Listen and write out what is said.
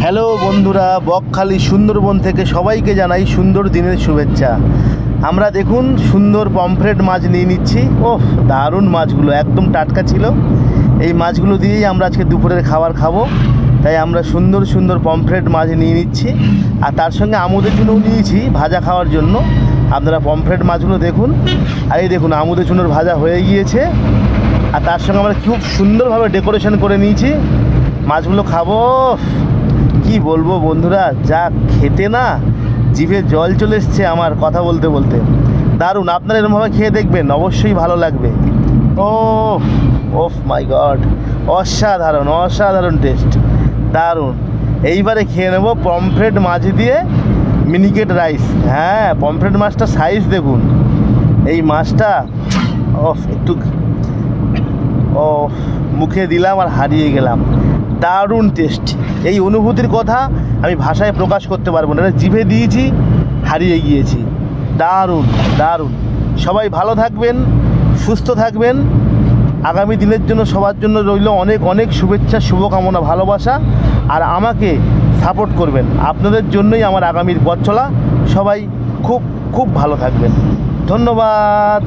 Hello বন্ধুরা, বকখালি সুন্দরবন থেকে সবাইকে জানাই সুন্দর দিনের শুভেচ্ছা। আমরা দেখুন সুন্দর পমফ্রেট মাছ নিয়ে নিচ্ছি। ওহ, দারুণ মাছগুলো, একদম টাটকা ছিল। এই মাছগুলো দিয়েই আমরা আজকে দুপুরের খাবার খাবো, তাই আমরা সুন্দর সুন্দর পমফ্রেট মাছ নিয়ে নিচ্ছি। আর তার সঙ্গে আমুদের চুনোও নিয়েছি ভাজা খাওয়ার জন্য। আপনারা পমফ্রেট মাছগুলো দেখুন। আর এই দেখুন আমুদের চুনোর ভাজা হয়ে গিয়েছে। আর তার সঙ্গে আমরা খুব সুন্দরভাবে ডেকোরেশন করে নিয়েছি। মাছগুলো খাবো, কি বলবো বন্ধুরা, যা খেতে না জিভে জল চলে এসছে আমার কথা বলতে বলতে। দারুণ, আপনারা এরকমভাবে খেয়ে দেখবেন, অবশ্যই ভালো লাগবে। ওফ ওফ মাই গড, অসাধারণ অসাধারণ টেস্ট, দারুণ। এইবারে খেয়ে নেবো পমফ্রেট মাছ দিয়ে মিনিকেট রাইস। হ্যাঁ, পমফ্রেট মাছটা সাইজ দেখুন, এই মাছটা ওফ, একটু ও মুখে দিলাম আর হারিয়ে গেলাম। দারুণ টেস্ট। এই অনুভূতির কথা আমি ভাষায় প্রকাশ করতে পারবো না, জিভে দিয়েছি, হারিয়ে গিয়েছি। দারুণ দারুণ। সবাই ভালো থাকবেন, সুস্থ থাকবেন। আগামী দিনের জন্য সবার জন্য রইল অনেক অনেক শুভেচ্ছা, শুভকামনা, ভালোবাসা। আর আমাকে সাপোর্ট করবেন, আপনাদের জন্যই আমার আগামীর পথ চলা। সবাই খুব খুব ভালো থাকবেন। ধন্যবাদ।